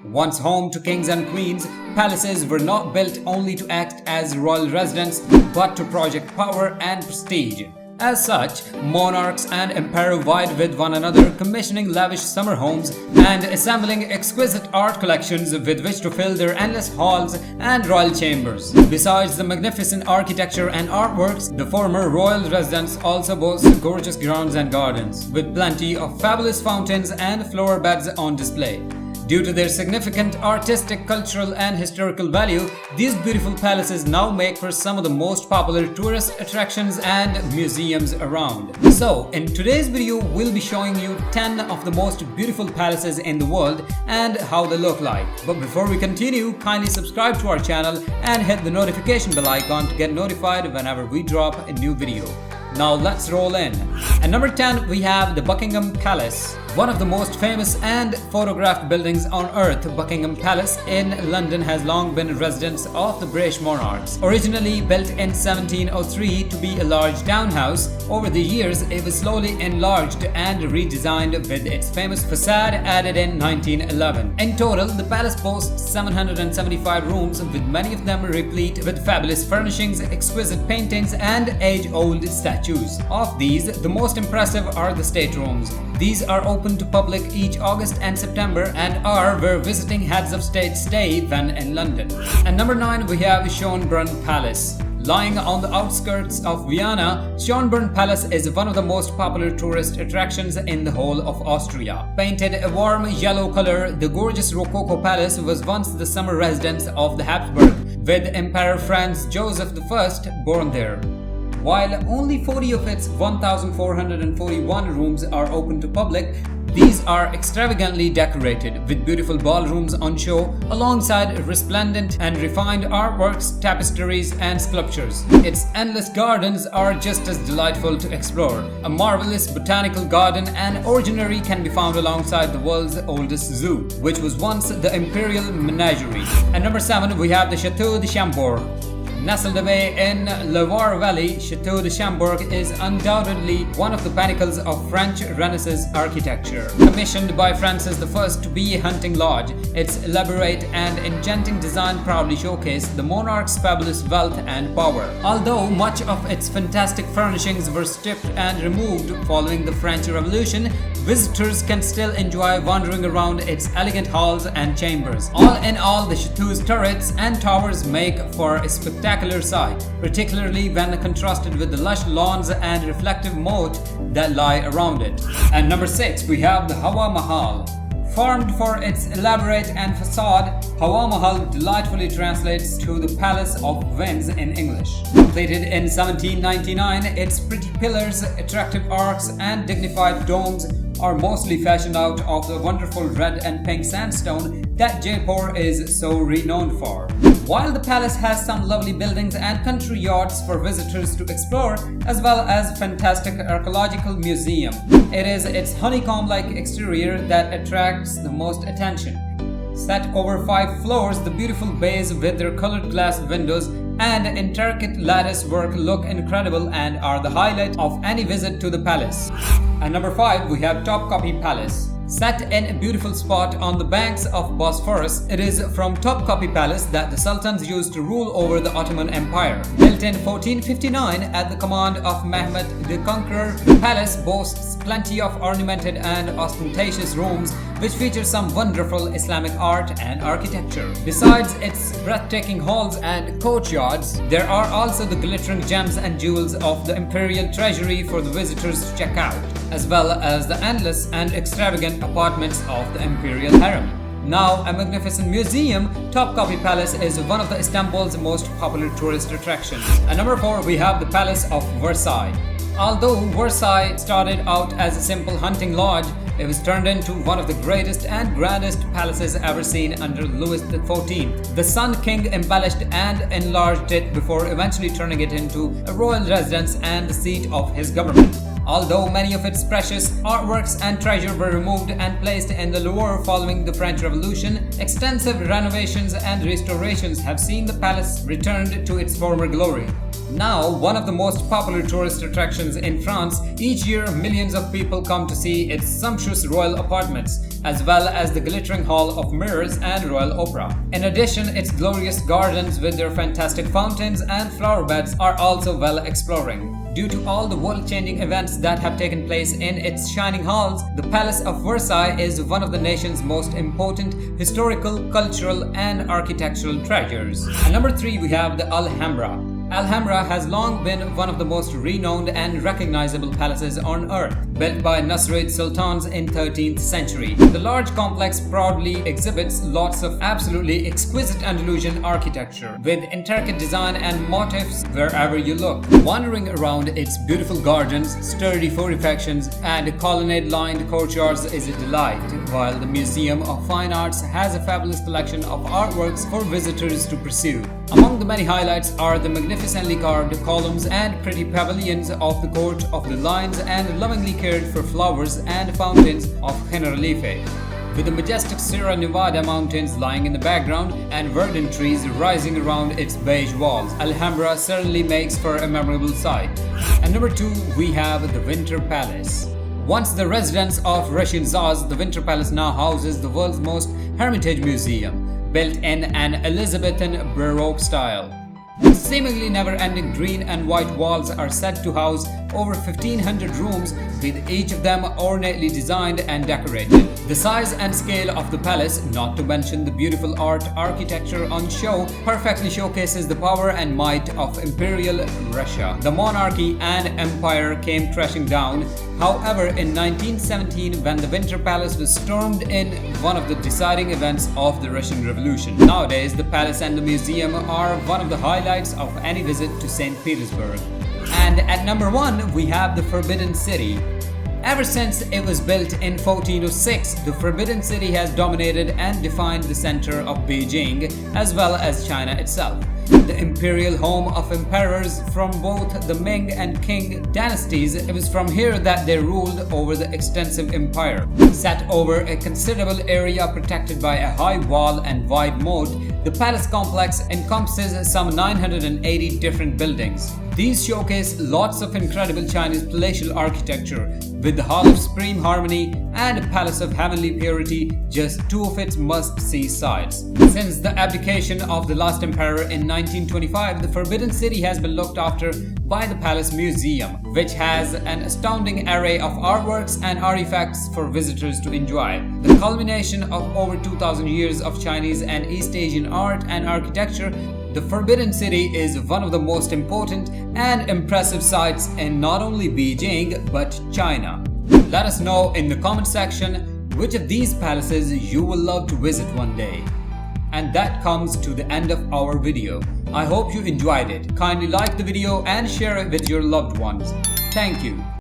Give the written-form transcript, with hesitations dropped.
Once home to kings and queens, palaces were not built only to act as royal residence but to project power and prestige. As such, monarchs and emperors vied with one another, commissioning lavish summer homes and assembling exquisite art collections with which to fill their endless halls and royal chambers. Besides the magnificent architecture and artworks, the former royal residence also boasts gorgeous grounds and gardens, with plenty of fabulous fountains and flower beds on display. Due to their significant artistic, cultural and historical value, these beautiful palaces now make for some of the most popular tourist attractions and museums around. So, in today's video, we'll be showing you 10 of the most beautiful palaces in the world and how they look like. But before we continue, kindly subscribe to our channel and hit the notification bell icon to get notified whenever we drop a new video. Now let's roll in. At number 10, we have the Buckingham Palace. One of the most famous and photographed buildings on earth, Buckingham Palace in London has long been a residence of the British monarchs. Originally built in 1703 to be a large townhouse, over the years it was slowly enlarged and redesigned with its famous facade added in 1911. In total, the palace boasts 775 rooms, with many of them replete with fabulous furnishings, exquisite paintings and age-old statues. Of these, the most impressive are the staterooms. These are open to public each August and September and are where visiting heads of state stay when in London. At number 9, we have Schönbrunn Palace. Lying on the outskirts of Vienna, Schönbrunn Palace is one of the most popular tourist attractions in the whole of Austria. Painted a warm yellow color, the gorgeous Rococo Palace was once the summer residence of the Habsburg, with Emperor Franz Joseph I born there. While only 40 of its 1,441 rooms are open to public, these are extravagantly decorated with beautiful ballrooms on show alongside resplendent and refined artworks, tapestries and sculptures. Its endless gardens are just as delightful to explore. A marvelous botanical garden and orangery can be found alongside the world's oldest zoo, which was once the imperial menagerie. At number 7, we have the Château de Chambord. Nestled away in Loire Valley, Château de Chambord is undoubtedly one of the pinnacles of French Renaissance architecture. Commissioned by Francis I to be a hunting lodge, its elaborate and enchanting design proudly showcase the monarch's fabulous wealth and power. Although much of its fantastic furnishings were stripped and removed following the French Revolution, visitors can still enjoy wandering around its elegant halls and chambers. All in all, the chateau's turrets and towers make for a spectacular sight, particularly when contrasted with the lush lawns and reflective moat that lie around it. At number 6, we have the HAWA Mahal. Formed for its elaborate and facade, HAWA Mahal delightfully translates to the Palace of Winds in English. Completed in 1799, its pretty pillars, attractive arcs and dignified domes are mostly fashioned out of the wonderful red and pink sandstone that Jaipur is so renowned for. While the palace has some lovely buildings and country yards for visitors to explore, as well as a fantastic archaeological museum, it is its honeycomb-like exterior that attracts the most attention. Set over 5 floors, the beautiful bays with their colored glass windows and intricate lattice work look incredible and are the highlight of any visit to the palace. At number 5, we have Topkapi Palace. Set in a beautiful spot on the banks of Bosphorus, it is from Topkapi Palace that the Sultans used to rule over the Ottoman Empire. Built in 1459 at the command of Mehmed the Conqueror, the palace boasts plenty of ornamented and ostentatious rooms which feature some wonderful Islamic art and architecture. Besides its breathtaking halls and courtyards, there are also the glittering gems and jewels of the imperial treasury for the visitors to check out, as well as the endless and extravagant apartments of the imperial harem. Now a magnificent museum, Topkapi Palace is one of the Istanbul's most popular tourist attractions. At number 4, we have the Palace of Versailles. Although Versailles started out as a simple hunting lodge, it was turned into one of the greatest and grandest palaces ever seen under Louis XIV. The Sun King embellished and enlarged it before eventually turning it into a royal residence and the seat of his government. Although many of its precious artworks and treasure were removed and placed in the Loire following the French Revolution, extensive renovations and restorations have seen the palace returned to its former glory. Now one of the most popular tourist attractions in France, each year millions of people come to see its sumptuous royal apartments. as well as the glittering Hall of Mirrors and Royal Opera. In addition, its glorious gardens with their fantastic fountains and flower beds are also well exploring. Due to all the world-changing events that have taken place in its shining halls, the Palace of Versailles is one of the nation's most important historical, cultural, and architectural treasures. At number 3, we have the Alhambra. Alhambra has long been one of the most renowned and recognizable palaces on earth, built by Nasrid sultans in 13th century. The large complex proudly exhibits lots of absolutely exquisite Andalusian architecture, with intricate design and motifs wherever you look. Wandering around its beautiful gardens, sturdy fortifications, and colonnade-lined courtyards is a delight, while the Museum of Fine Arts has a fabulous collection of artworks for visitors to pursue. Among the many highlights are the magnificently carved columns and pretty pavilions of the Court of the Lions and lovingly cared for flowers and fountains of Generalife. With the majestic Sierra Nevada mountains lying in the background and verdant trees rising around its beige walls, Alhambra certainly makes for a memorable sight. At number 2, we have the Winter Palace. Once the residence of Russian Tsars, the Winter Palace now houses the world's most hermitage museum, built in an Elizabethan Baroque style. The seemingly never-ending green and white walls are said to house over 1,500 rooms, with each of them ornately designed and decorated. The size and scale of the palace, not to mention the beautiful art architecture on show, perfectly showcases the power and might of Imperial Russia. The monarchy and empire came crashing down, however, in 1917 when the Winter Palace was stormed in, one of the deciding events of the Russian Revolution. Nowadays, the palace and the museum are one of the highlights of any visit to St. Petersburg. And at number 1, we have the Forbidden City. Ever since it was built in 1406, the Forbidden City has dominated and defined the center of Beijing as well as China itself. The imperial home of emperors from both the Ming and Qing dynasties, it was from here that they ruled over the extensive empire. Set over a considerable area protected by a high wall and wide moat, the palace complex encompasses some 980 different buildings. These showcase lots of incredible Chinese palatial architecture, with the Hall of Supreme Harmony and Palace of Heavenly Purity just two of its must-see sites. Since the abdication of the last emperor in 1925, the Forbidden City has been looked after by the Palace Museum, which has an astounding array of artworks and artifacts for visitors to enjoy. The culmination of over 2,000 years of Chinese and East Asian art and architecture, the Forbidden City is one of the most important and impressive sites in not only Beijing but China. Let us know in the comment section which of these palaces you will love to visit one day. And that comes to the end of our video. I hope you enjoyed it. Kindly like the video and share it with your loved ones. Thank you.